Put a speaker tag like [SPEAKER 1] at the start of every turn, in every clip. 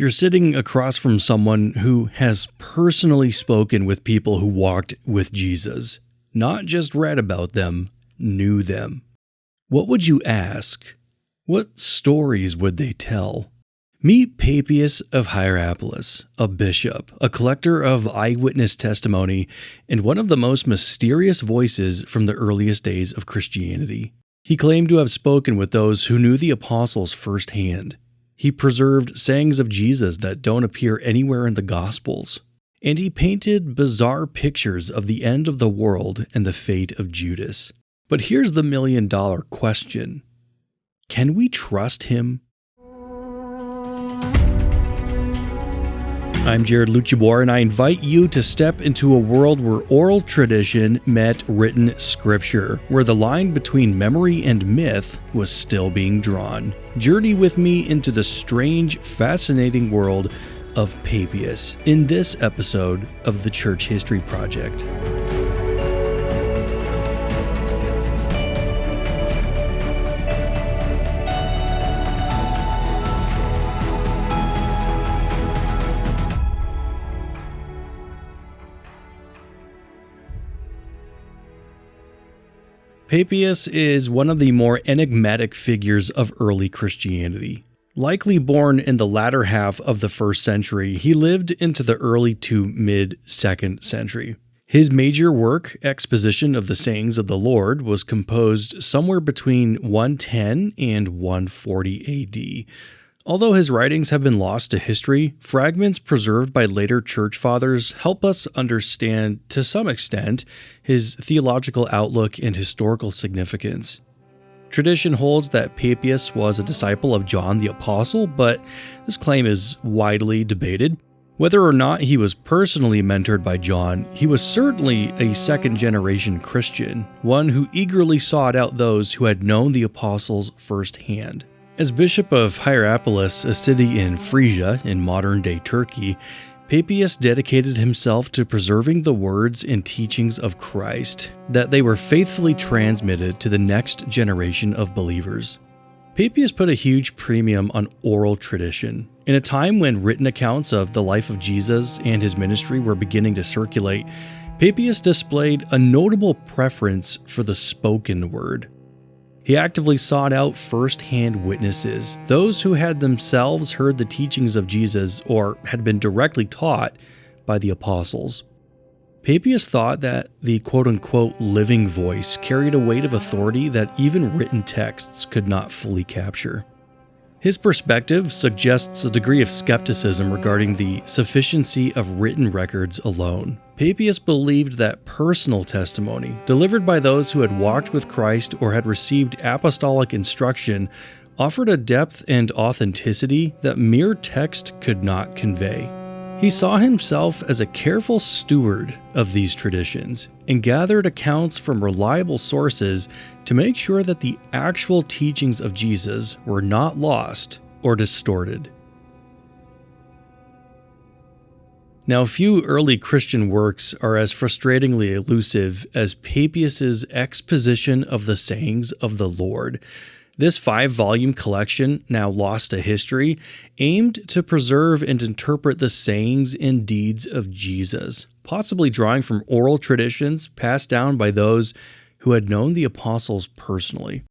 [SPEAKER 1] You're sitting across from someone who has personally spoken with people who walked with Jesus, not just read about them, knew them. What would you ask? What stories would they tell? Meet Papias of Hierapolis, a bishop, a collector of eyewitness testimony, and one of the most mysterious voices from the earliest days of Christianity. He claimed to have spoken with those who knew the apostles firsthand. He preserved sayings of Jesus that don't appear anywhere in the Gospels. And he painted bizarre pictures of the end of the world and the fate of Judas. But here's the million-dollar question. Can we trust him? I'm Jared Luchabor, and I invite you to step into a world where oral tradition met written scripture, where the line between memory and myth was still being drawn. Journey with me into the strange, fascinating world of Papias in this episode of the Church History Project. Papias is one of the more enigmatic figures of early Christianity. Likely born in the latter half of the 1st century, he lived into the early to mid-2nd century. His major work, Exposition of the Sayings of the Lord, was composed somewhere between 110 and 140 AD. Although his writings have been lost to history, fragments preserved by later church fathers help us understand, to some extent, his theological outlook and historical significance. Tradition holds that Papias was a disciple of John the Apostle, but this claim is widely debated. Whether or not he was personally mentored by John, he was certainly a second-generation Christian, one who eagerly sought out those who had known the apostles firsthand. As Bishop of Hierapolis, a city in Phrygia in modern-day Turkey, Papias dedicated himself to preserving the words and teachings of Christ, that they were faithfully transmitted to the next generation of believers. Papias put a huge premium on oral tradition. In a time when written accounts of the life of Jesus and his ministry were beginning to circulate, Papias displayed a notable preference for the spoken word. He actively sought out first-hand witnesses, those who had themselves heard the teachings of Jesus or had been directly taught by the apostles. Papias thought that the quote-unquote living voice carried a weight of authority that even written texts could not fully capture. His perspective suggests a degree of skepticism regarding the sufficiency of written records alone. Papias believed that personal testimony, delivered by those who had walked with Christ or had received apostolic instruction, offered a depth and authenticity that mere text could not convey. He saw himself as a careful steward of these traditions and gathered accounts from reliable sources to make sure that the actual teachings of Jesus were not lost or distorted. Now, few early Christian works are as frustratingly elusive as Papias's Exposition of the Sayings of the Lord. This 5-volume collection, now lost to history, aimed to preserve and interpret the sayings and deeds of Jesus, possibly drawing from oral traditions passed down by those who had known the apostles personally.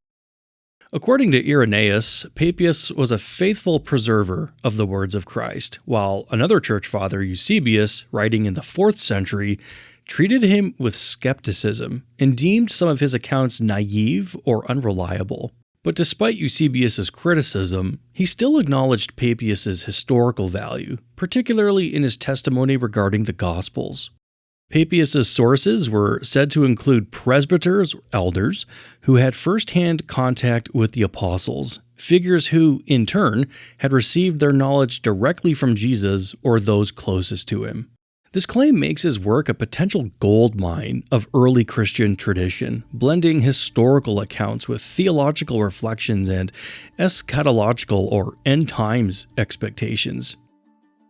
[SPEAKER 1] According to Irenaeus, Papias was a faithful preserver of the words of Christ, while another church father, Eusebius, writing in the 4th century, treated him with skepticism and deemed some of his accounts naive or unreliable. But despite Eusebius's criticism, he still acknowledged Papias's historical value, particularly in his testimony regarding the Gospels. Papias's sources were said to include presbyters, elders, who had first-hand contact with the apostles, figures who, in turn, had received their knowledge directly from Jesus or those closest to him. This claim makes his work a potential gold mine of early Christian tradition, blending historical accounts with theological reflections and eschatological or end times expectations.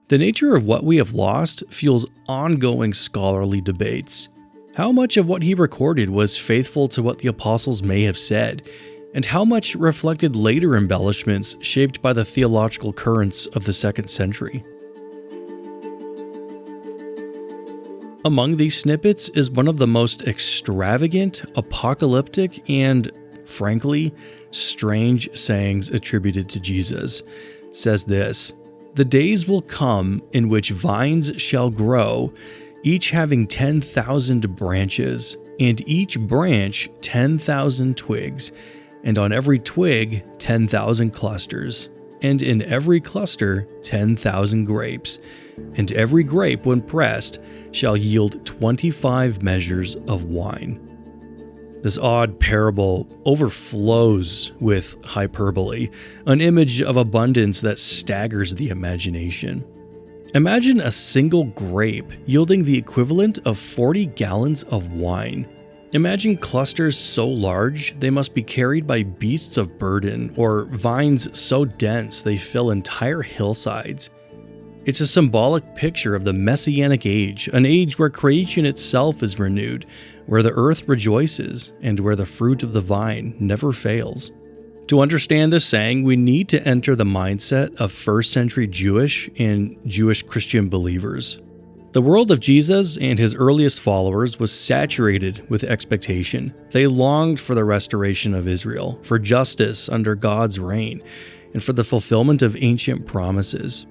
[SPEAKER 1] The nature of what we have lost fuels ongoing scholarly debates. How much of what he recorded was faithful to what the apostles may have said? and how much reflected later embellishments shaped by the theological currents of the 2nd century. Among these snippets is one of the most extravagant, apocalyptic, and, frankly, strange sayings attributed to Jesus. It says this: "The days will come in which vines shall grow, each having 10,000 branches, and each branch 10,000 twigs, and on every twig 10,000 clusters, and in every cluster 10,000 grapes, and every grape, when pressed, shall yield 25 measures of wine." This odd parable overflows with hyperbole, an image of abundance that staggers the imagination. Imagine a single grape yielding the equivalent of 40 gallons of wine. Imagine clusters so large they must be carried by beasts of burden, or vines so dense they fill entire hillsides. It's a symbolic picture of the Messianic age, an age where creation itself is renewed, where the earth rejoices, and where the fruit of the vine never fails. To understand this saying, we need to enter the mindset of 1st century Jewish and Jewish Christian believers. The world of Jesus and his earliest followers was saturated with expectation. They longed for the restoration of Israel, for justice under God's reign, and for the fulfillment of ancient promises.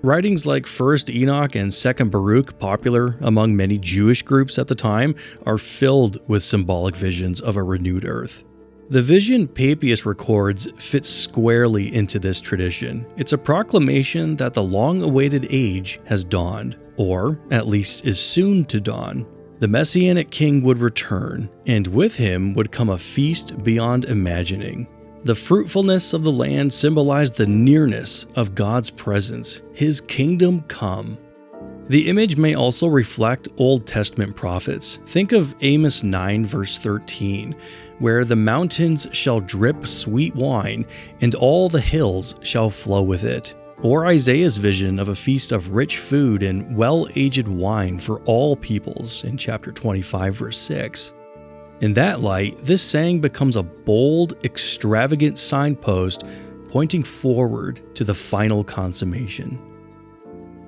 [SPEAKER 1] Writings like 1st Enoch and 2nd Baruch, popular among many Jewish groups at the time, are filled with symbolic visions of a renewed earth. The vision Papias records fits squarely into this tradition. It's a proclamation that the long-awaited age has dawned, or at least is soon to dawn. The Messianic king would return, and with him would come a feast beyond imagining. The fruitfulness of the land symbolized the nearness of God's presence, his kingdom come. The image may also reflect Old Testament prophets. Think of Amos 9 verse 13, where the mountains shall drip sweet wine, and all the hills shall flow with it. Or Isaiah's vision of a feast of rich food and well-aged wine for all peoples in chapter 25 verse 6. In that light, this saying becomes a bold, extravagant signpost pointing forward to the final consummation.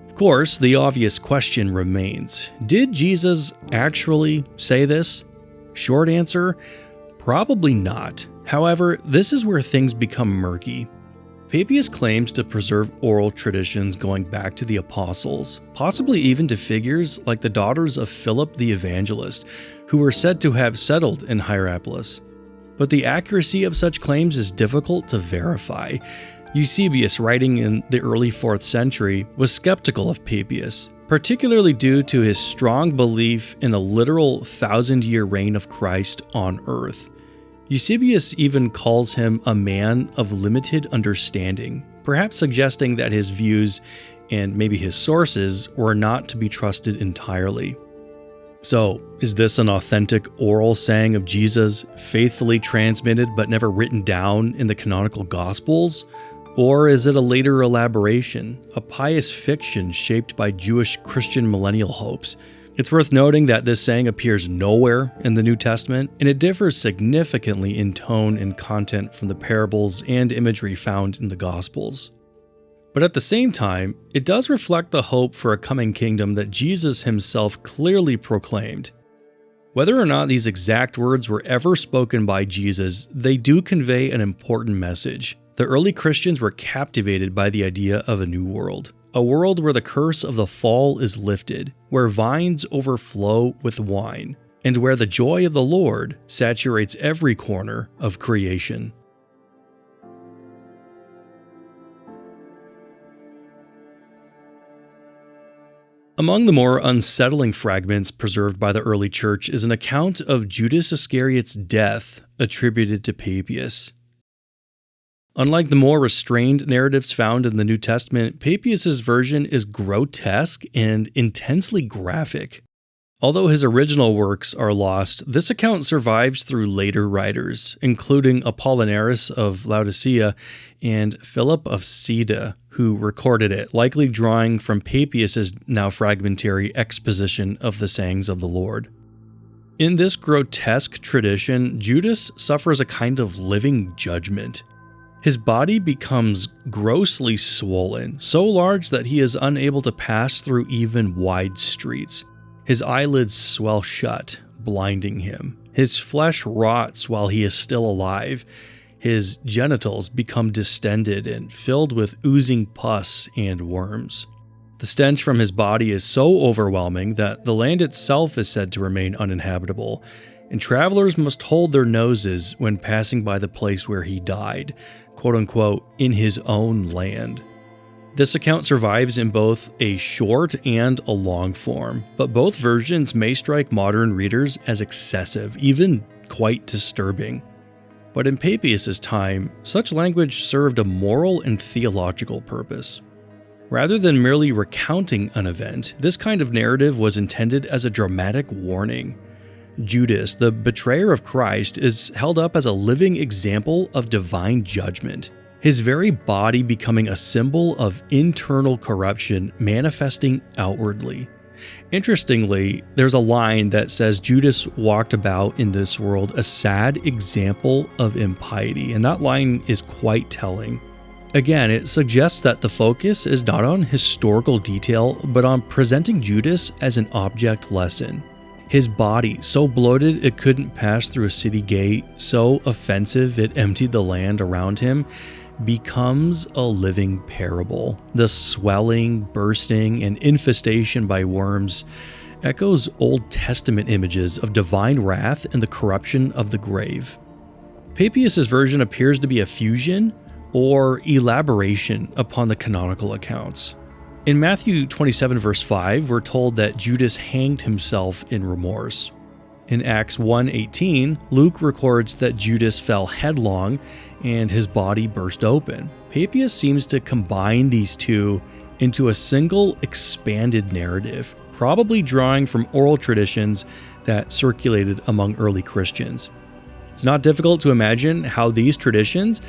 [SPEAKER 1] Of course, the obvious question remains: did Jesus actually say this? Short answer: probably not. However, this is where things become murky. Papias claims to preserve oral traditions going back to the apostles, possibly even to figures like the daughters of Philip the Evangelist, who were said to have settled in Hierapolis. But the accuracy of such claims is difficult to verify. Eusebius, writing in the early 4th century, was skeptical of Papias, particularly due to his strong belief in a literal 1,000-year reign of Christ on earth. Eusebius even calls him a man of limited understanding, perhaps suggesting that his views and maybe his sources were not to be trusted entirely. So, is this an authentic oral saying of Jesus, faithfully transmitted but never written down in the canonical Gospels? Or is it a later elaboration, a pious fiction shaped by Jewish Christian millennial hopes? It's worth noting that this saying appears nowhere in the New Testament, and it differs significantly in tone and content from the parables and imagery found in the Gospels. But at the same time, it does reflect the hope for a coming kingdom that Jesus himself clearly proclaimed. Whether or not these exact words were ever spoken by Jesus, they do convey an important message. The early Christians were captivated by the idea of a new world. A world where the curse of the fall is lifted, where vines overflow with wine, and where the joy of the Lord saturates every corner of creation. Among the more unsettling fragments preserved by the early church is an account of Judas Iscariot's death attributed to Papias. Unlike the more restrained narratives found in the New Testament, Papias' version is grotesque and intensely graphic. Although his original works are lost, this account survives through later writers, including Apollinaris of Laodicea and Philip of Ceda, who recorded it, likely drawing from Papias' now fragmentary exposition of the sayings of the Lord. In this grotesque tradition, Judas suffers a kind of living judgment. His body becomes grossly swollen, so large that he is unable to pass through even wide streets. His eyelids swell shut, blinding him. His flesh rots while he is still alive. His genitals become distended and filled with oozing pus and worms. The stench from his body is so overwhelming that the land itself is said to remain uninhabitable, and travelers must hold their noses when passing by the place where he died, quote-unquote, in his own land. This account survives in both a short and a long form, but both versions may strike modern readers as excessive, even quite disturbing. But in Papias' time, such language served a moral and theological purpose. Rather than merely recounting an event, this kind of narrative was intended as a dramatic warning. Judas, the betrayer of Christ, is held up as a living example of divine judgment, his very body becoming a symbol of internal corruption manifesting outwardly. Interestingly, there's a line that says Judas walked about in this world a sad example of impiety, and that line is quite telling. Again, it suggests that the focus is not on historical detail, but on presenting Judas as an object lesson. His body, so bloated it couldn't pass through a city gate, so offensive it emptied the land around him, becomes a living parable. The swelling, bursting, and infestation by worms echoes Old Testament images of divine wrath and the corruption of the grave. Papias' version appears to be a fusion or elaboration upon the canonical accounts. In Matthew 27 verse 5, we're told that Judas hanged himself in remorse. In Acts 1:18, Luke records that Judas fell headlong and his body burst open. Papias seems to combine these two into a single expanded narrative, probably drawing from oral traditions that circulated among early Christians. It's not difficult to imagine how these traditions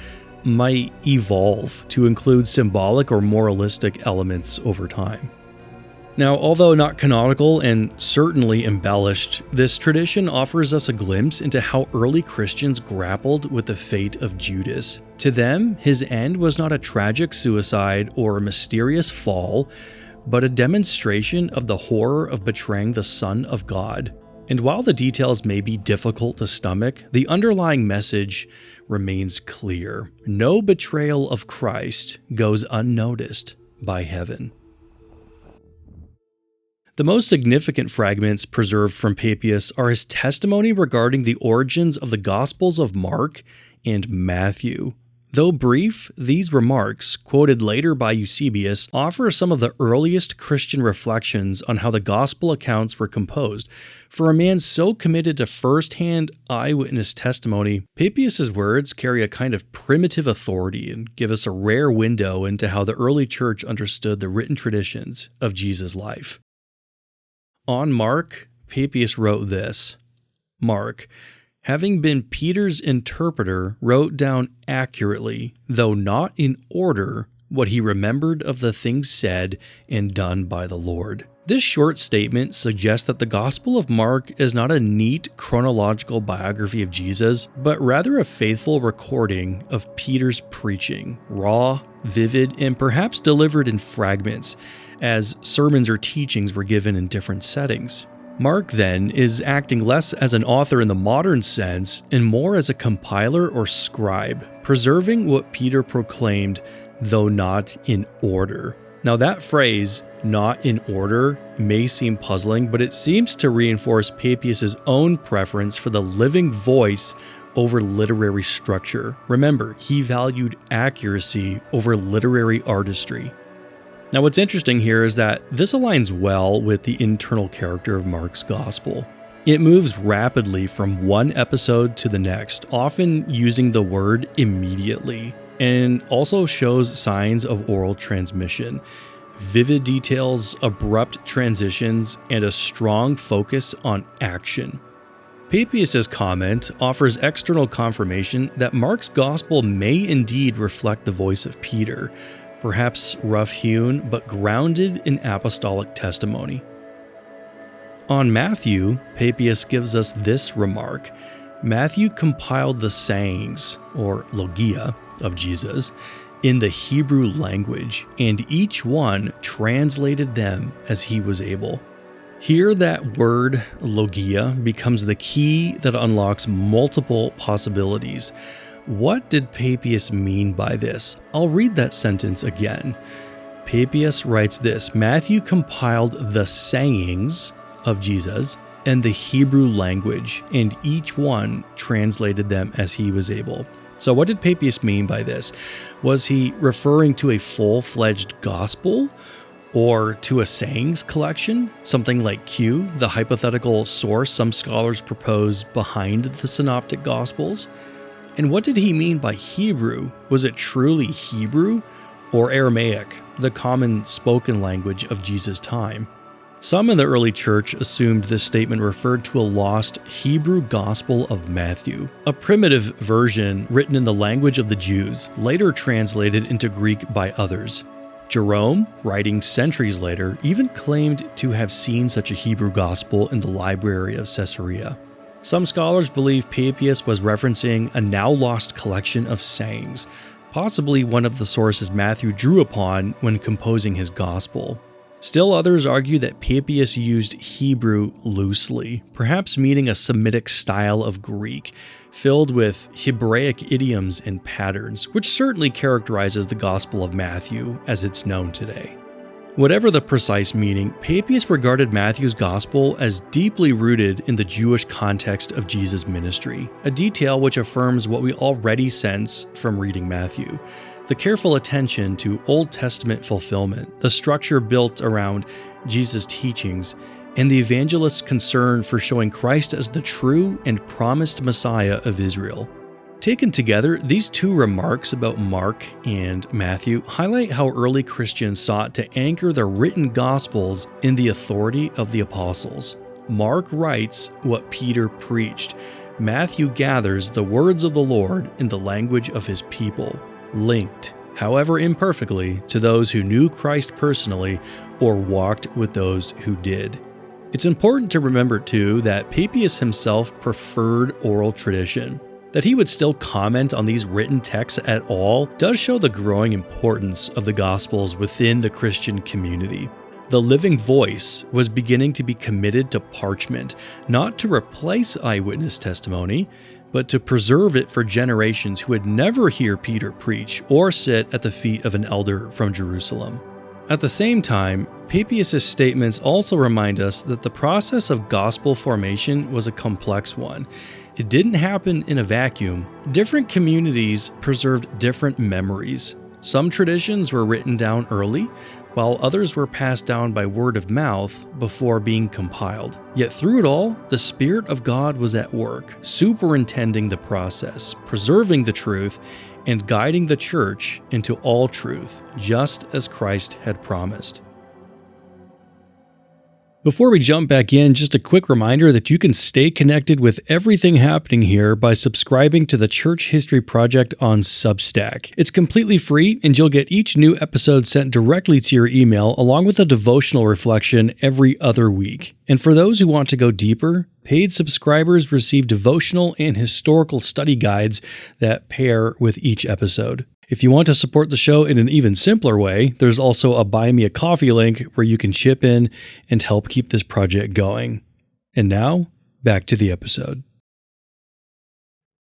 [SPEAKER 1] might evolve to include symbolic or moralistic elements over time. Now, although not canonical and certainly embellished, this tradition offers us a glimpse into how early Christians grappled with the fate of Judas. To them, his end was not a tragic suicide or a mysterious fall, but a demonstration of the horror of betraying the Son of God. And while the details may be difficult to stomach, the underlying message remains clear. No betrayal of Christ goes unnoticed by heaven. The most significant fragments preserved from Papias are his testimony regarding the origins of the Gospels of Mark and Matthew. Though brief, these remarks, quoted later by Eusebius, offer some of the earliest Christian reflections on how the Gospel accounts were composed. For a man so committed to first-hand eyewitness testimony, Papias' words carry a kind of primitive authority and give us a rare window into how the early church understood the written traditions of Jesus' life. On Mark, Papias wrote this: Mark, having been Peter's interpreter, wrote down accurately, though not in order, what he remembered of the things said and done by the Lord. This short statement suggests that the Gospel of Mark is not a neat chronological biography of Jesus, but rather a faithful recording of Peter's preaching, raw, vivid, and perhaps delivered in fragments, as sermons or teachings were given in different settings. Mark, then, is acting less as an author in the modern sense and more as a compiler or scribe, preserving what Peter proclaimed, though not in order. Now, that phrase, not in order, may seem puzzling, but it seems to reinforce Papias' own preference for the living voice over literary structure. Remember, he valued accuracy over literary artistry. Now, what's interesting here is that this aligns well with the internal character of Mark's gospel. It moves rapidly from one episode to the next, often using the word immediately, and also shows signs of oral transmission, vivid details, abrupt transitions, and a strong focus on action. Papias' comment offers external confirmation that Mark's gospel may indeed reflect the voice of Peter, perhaps rough-hewn but grounded in apostolic testimony. On Matthew, Papias gives us this remark. Matthew compiled the sayings, or logia, of Jesus in the Hebrew language, and each one translated them as he was able. Here, that word logia becomes the key that unlocks multiple possibilities. What did Papias mean by this? I'll read that sentence again. Papias writes this: Matthew compiled the sayings of Jesus in the Hebrew language, and each one translated them as he was able. So what did Papias mean by this? Was he referring to a full-fledged gospel or to a sayings collection, something like Q, the hypothetical source some scholars propose behind the synoptic gospels? And what did he mean by Hebrew? Was it truly Hebrew or Aramaic, the common spoken language of Jesus' time? Some in the early church assumed this statement referred to a lost Hebrew Gospel of Matthew, a primitive version written in the language of the Jews, later translated into Greek by others. Jerome, writing centuries later, even claimed to have seen such a Hebrew Gospel in the library of Caesarea. Some scholars believe Papias was referencing a now lost collection of sayings, possibly one of the sources Matthew drew upon when composing his Gospel. Still others argue that Papias used Hebrew loosely, perhaps meaning a Semitic style of Greek, filled with Hebraic idioms and patterns, which certainly characterizes the Gospel of Matthew as it's known today. Whatever the precise meaning, Papias regarded Matthew's Gospel as deeply rooted in the Jewish context of Jesus' ministry, a detail which affirms what we already sense from reading Matthew. The careful attention to Old Testament fulfillment, the structure built around Jesus' teachings, and the evangelist's concern for showing Christ as the true and promised Messiah of Israel. Taken together, these two remarks about Mark and Matthew highlight how early Christians sought to anchor their written Gospels in the authority of the apostles. Mark writes what Peter preached. Matthew gathers the words of the Lord in the language of his people, linked, however imperfectly, to those who knew Christ personally or walked with those who did. It's important to remember, too, that Papias himself preferred oral tradition. That he would still comment on these written texts at all does show the growing importance of the Gospels within the Christian community. The living voice was beginning to be committed to parchment, not to replace eyewitness testimony, but to preserve it for generations who would never hear Peter preach or sit at the feet of an elder from Jerusalem. At the same time, Papias' statements also remind us that the process of gospel formation was a complex one. It didn't happen in a vacuum. Different communities preserved different memories. Some traditions were written down early, while others were passed down by word of mouth before being compiled. Yet through it all, the Spirit of God was at work, superintending the process, preserving the truth, and guiding the church into all truth, just as Christ had promised. Before we jump back in, just a quick reminder that you can stay connected with everything happening here by subscribing to the Church History Project on Substack. It's completely free, and you'll get each new episode sent directly to your email, along with a devotional reflection every other week. And for those who want to go deeper, paid subscribers receive devotional and historical study guides that pair with each episode. If you want to support the show in an even simpler way, there's also a Buy Me a Coffee link where you can chip in and help keep this project going. And now, back to the episode.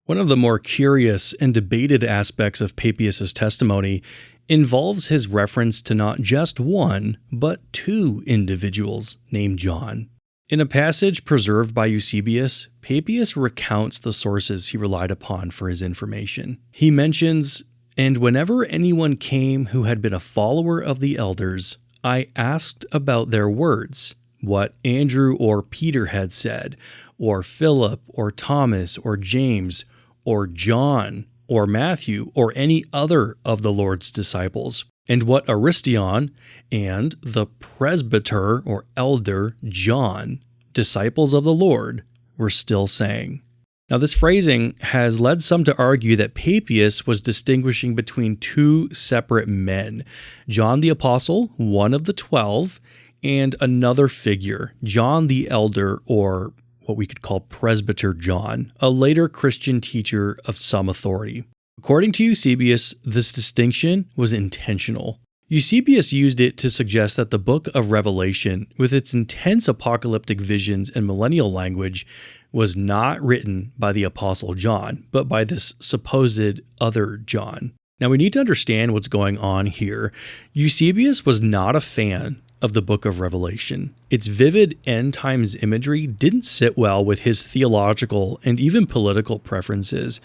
[SPEAKER 1] One of the more curious and debated aspects of Papias' testimony involves his reference to not just one, but two individuals named John. In a passage preserved by Eusebius, Papias recounts the sources he relied upon for his information. He mentions, "And whenever anyone came who had been a follower of the elders, I asked about their words, what Andrew or Peter had said, or Philip or Thomas or James or John or Matthew or any other of the Lord's disciples, and what Aristion and the presbyter or elder John, disciples of the Lord, were still saying." Now, this phrasing has led some to argue that Papias was distinguishing between two separate men, John the Apostle, one of the 12, and another figure, John the Elder, or what we could call Presbyter John, a later Christian teacher of some authority. According to Eusebius, this distinction was intentional. Eusebius used it to suggest that the book of Revelation, with its intense apocalyptic visions and millennial language, was not written by the Apostle John, but by this supposed other John. Now we need to understand what's going on here. Eusebius was not a fan of the book of Revelation. Its vivid end times imagery didn't sit well with his theological and even political preferences,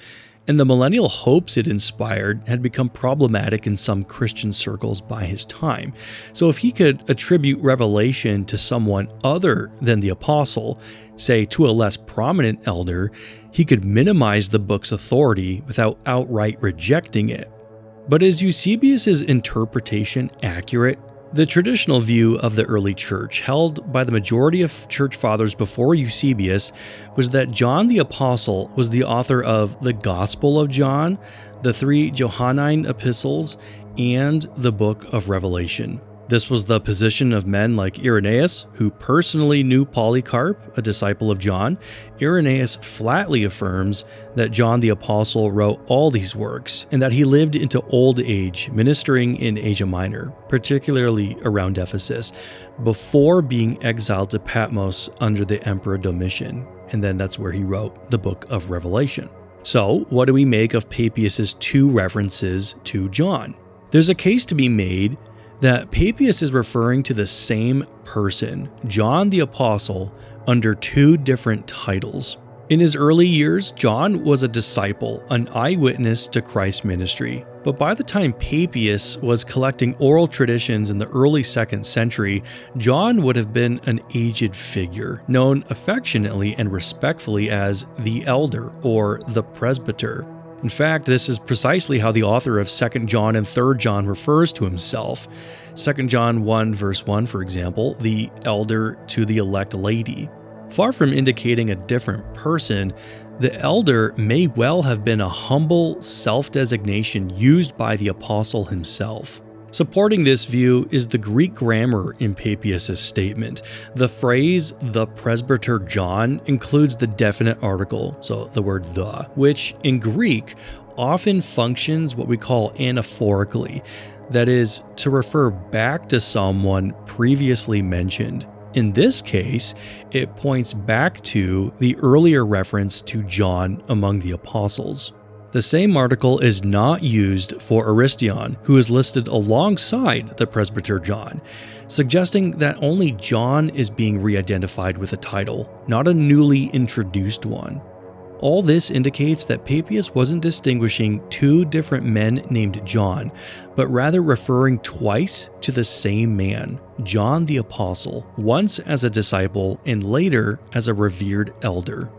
[SPEAKER 1] and the millennial hopes it inspired had become problematic in some Christian circles by his time. So if he could attribute Revelation to someone other than the apostle, say to a less prominent elder, he could minimize the book's authority without outright rejecting it. But is Eusebius's interpretation accurate? The traditional view of the early church, held by the majority of church fathers before Eusebius, was that John the Apostle was the author of the Gospel of John, the 3 Johannine epistles, and the book of Revelation. This was the position of men like Irenaeus, who personally knew Polycarp, a disciple of John. Irenaeus flatly affirms that John the Apostle wrote all these works and that he lived into old age, ministering in Asia Minor, particularly around Ephesus, before being exiled to Patmos under the Emperor Domitian. And then that's where he wrote the book of Revelation. So, what do we make of Papias' 2 references to John? There's a case to be made that Papias is referring to the same person, John the Apostle, under 2 different titles. In his early years, John was a disciple, an eyewitness to Christ's ministry. But by the time Papias was collecting oral traditions in the early 2nd century, John would have been an aged figure, known affectionately and respectfully as the elder or the presbyter. In fact, this is precisely how the author of 2 John and 3 John refers to himself. 2 John 1 verse 1, for example, the elder to the elect lady. Far from indicating a different person, the elder may well have been a humble self-designation used by the apostle himself. Supporting this view is the Greek grammar in Papias' statement. The phrase, the presbyter John, includes the definite article, so the word the, which in Greek often functions what we call anaphorically, that is, to refer back to someone previously mentioned. In this case, it points back to the earlier reference to John among the apostles. The same article is not used for Aristion, who is listed alongside the presbyter John, suggesting that only John is being re-identified with a title, not a newly introduced one. All this indicates that Papias wasn't distinguishing 2 different men named John, but rather referring twice to the same man, John the Apostle, once as a disciple and later as a revered elder.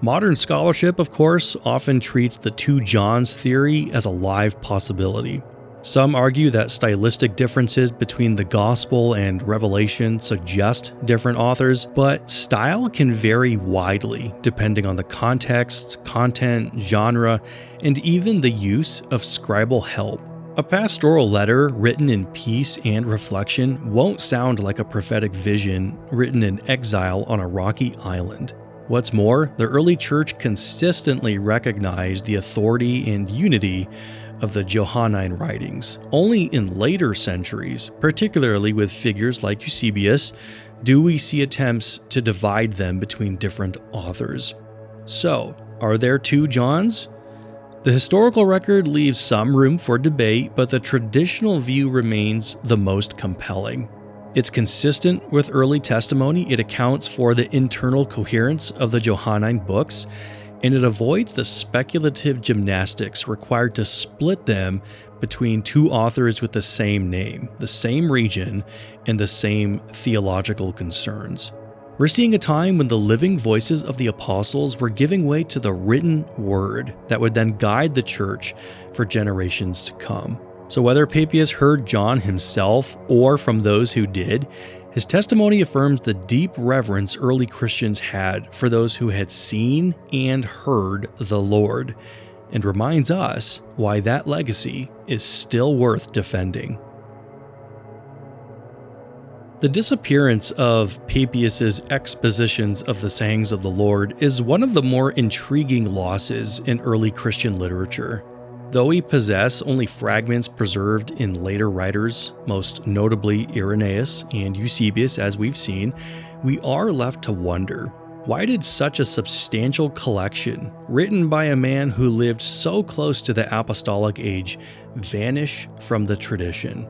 [SPEAKER 1] Modern scholarship, of course, often treats the 2 Johns theory as a live possibility. Some argue that stylistic differences between the Gospel and Revelation suggest different authors, but style can vary widely depending on the context, content, genre, and even the use of scribal help. A pastoral letter written in peace and reflection won't sound like a prophetic vision written in exile on a rocky island. What's more, the early church consistently recognized the authority and unity of the Johannine writings. Only in later centuries, particularly with figures like Eusebius, do we see attempts to divide them between different authors. So, are there 2 Johns? The historical record leaves some room for debate, but the traditional view remains the most compelling. It's consistent with early testimony, it accounts for the internal coherence of the Johannine books, and it avoids the speculative gymnastics required to split them between 2 authors with the same name, the same region, and the same theological concerns. We're seeing a time when the living voices of the apostles were giving way to the written word that would then guide the church for generations to come. So whether Papias heard John himself or from those who did, his testimony affirms the deep reverence early Christians had for those who had seen and heard the Lord, and reminds us why that legacy is still worth defending. The disappearance of Papias's expositions of the sayings of the Lord is one of the more intriguing losses in early Christian literature. Though we possess only fragments preserved in later writers, most notably Irenaeus and Eusebius as we've seen, we are left to wonder, why did such a substantial collection, written by a man who lived so close to the apostolic age, vanish from the tradition?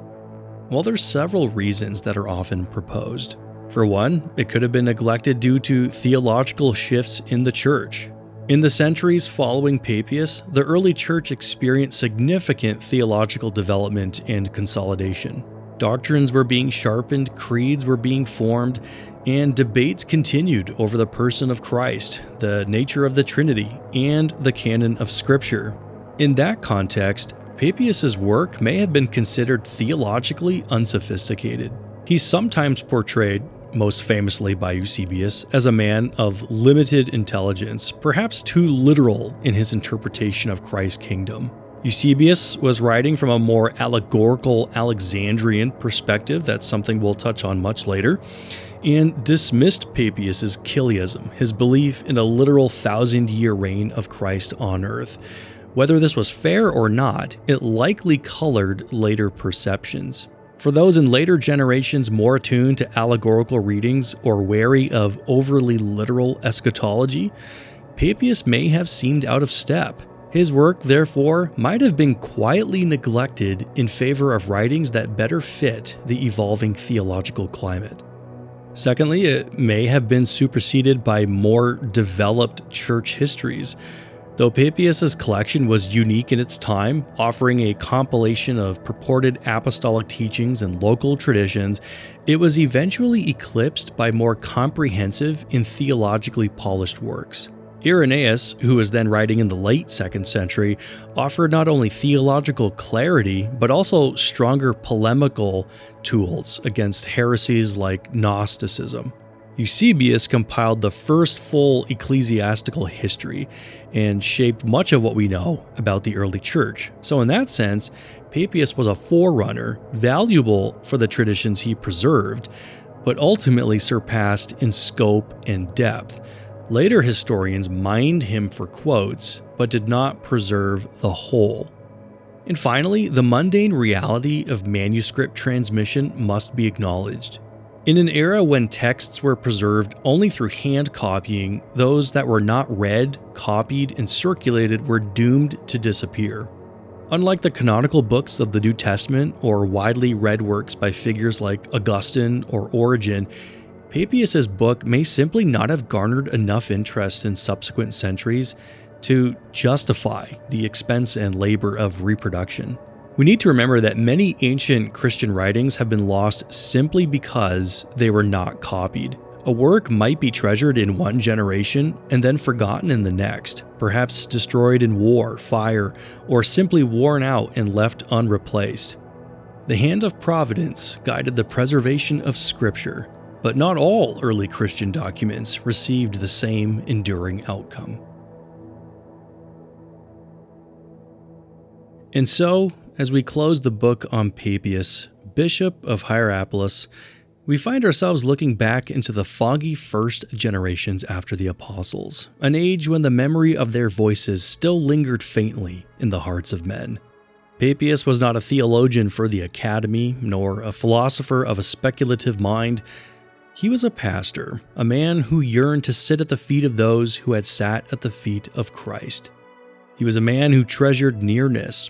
[SPEAKER 1] Well, there's several reasons that are often proposed. For one, it could have been neglected due to theological shifts in the church. In the centuries following Papias, the early church experienced significant theological development and consolidation. Doctrines were being sharpened, creeds were being formed, and debates continued over the person of Christ, the nature of the Trinity, and the canon of Scripture. In that context, Papias's work may have been considered theologically unsophisticated. He's sometimes portrayed, most famously by Eusebius, as a man of limited intelligence, perhaps too literal in his interpretation of Christ's kingdom. Eusebius was writing from a more allegorical Alexandrian perspective, that's something we'll touch on much later, and dismissed Papias's Chiliasm, his belief in a literal 1,000-year reign of Christ on earth. Whether this was fair or not, it likely colored later perceptions. For those in later generations more attuned to allegorical readings or wary of overly literal eschatology, Papias may have seemed out of step. His work, therefore, might have been quietly neglected in favor of writings that better fit the evolving theological climate. Secondly, it may have been superseded by more developed church histories. Though Papias's collection was unique in its time, offering a compilation of purported apostolic teachings and local traditions, it was eventually eclipsed by more comprehensive and theologically polished works. Irenaeus, who was then writing in the late 2nd century, offered not only theological clarity, but also stronger polemical tools against heresies like Gnosticism. Eusebius compiled the first full ecclesiastical history and shaped much of what we know about the early church. So in that sense, Papias was a forerunner, valuable for the traditions he preserved, but ultimately surpassed in scope and depth. Later historians mined him for quotes, but did not preserve the whole. And finally, the mundane reality of manuscript transmission must be acknowledged. In an era when texts were preserved only through hand copying, those that were not read, copied, and circulated were doomed to disappear. Unlike the canonical books of the New Testament or widely read works by figures like Augustine or Origen, Papias's book may simply not have garnered enough interest in subsequent centuries to justify the expense and labor of reproduction. We need to remember that many ancient Christian writings have been lost simply because they were not copied. A work might be treasured in one generation and then forgotten in the next, perhaps destroyed in war, fire, or simply worn out and left unreplaced. The hand of providence guided the preservation of Scripture, but not all early Christian documents received the same enduring outcome. And so, as we close the book on Papias, Bishop of Hierapolis, we find ourselves looking back into the foggy first generations after the apostles, an age when the memory of their voices still lingered faintly in the hearts of men. Papias was not a theologian for the academy, nor a philosopher of a speculative mind. He was a pastor, a man who yearned to sit at the feet of those who had sat at the feet of Christ. He was a man who treasured nearness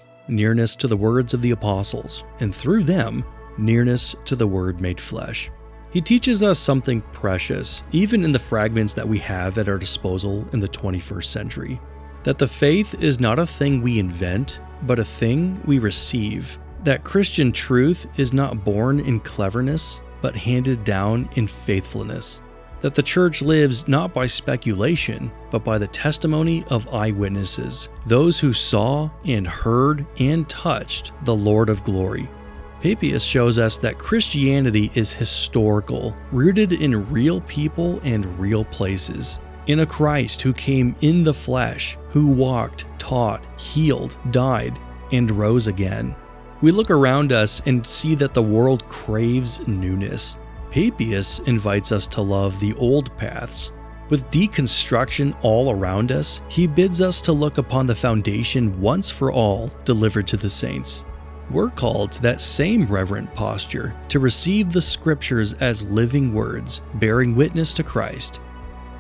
[SPEAKER 1] to the words of the apostles, and through them, nearness to the Word made flesh. He teaches us something precious, even in the fragments that we have at our disposal in the 21st century, that the faith is not a thing we invent, but a thing we receive, that Christian truth is not born in cleverness, but handed down in faithfulness, that the church lives not by speculation, but by the testimony of eyewitnesses, those who saw and heard and touched the Lord of glory. Papias shows us that Christianity is historical, rooted in real people and real places, in a Christ who came in the flesh, who walked, taught, healed, died, and rose again. We look around us and see that the world craves newness. Papias invites us to love the old paths. With deconstruction all around us, he bids us to look upon the foundation once for all delivered to the saints. We're called to that same reverent posture, to receive the scriptures as living words, bearing witness to Christ.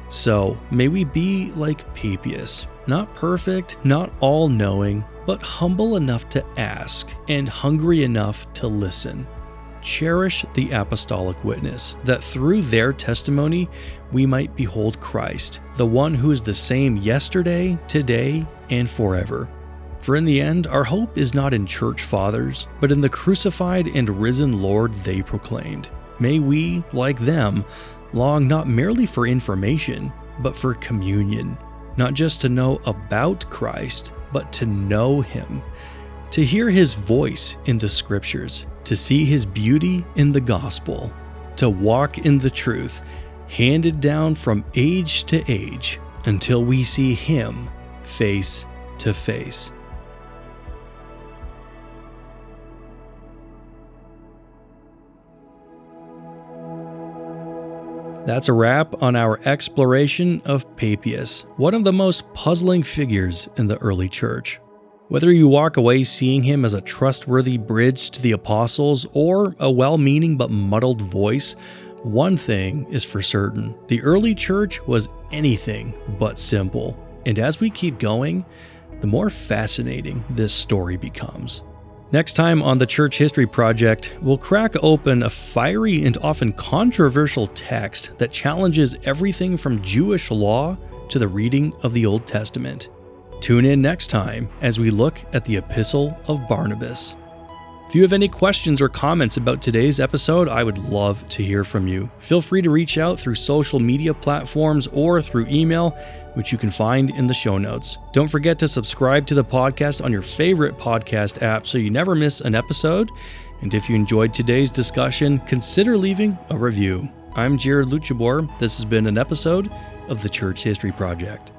[SPEAKER 1] So, may we be like Papias, not perfect, not all-knowing, but humble enough to ask and hungry enough to listen. Cherish the apostolic witness, that through their testimony we might behold Christ, the one who is the same yesterday, today, and forever. For in the end, our hope is not in church fathers, but in the crucified and risen Lord they proclaimed. May we, like them, long not merely for information, but for communion, not just to know about Christ, but to know Him, to hear His voice in the Scriptures, to see His beauty in the gospel, to walk in the truth, handed down from age to age, until we see Him face to face. That's a wrap on our exploration of Papias, one of the most puzzling figures in the early church. Whether you walk away seeing him as a trustworthy bridge to the apostles or a well-meaning but muddled voice, one thing is for certain: the early church was anything but simple. And as we keep going, the more fascinating this story becomes. Next time on the Church History Project, we'll crack open a fiery and often controversial text that challenges everything from Jewish law to the reading of the Old Testament. Tune in next time as we look at the Epistle of Barnabas. If you have any questions or comments about today's episode, I would love to hear from you. Feel free to reach out through social media platforms or through email, which you can find in the show notes. Don't forget to subscribe to the podcast on your favorite podcast app so you never miss an episode. And if you enjoyed today's discussion, consider leaving a review. I'm Jared Luchabor. This has been an episode of the Church History Project.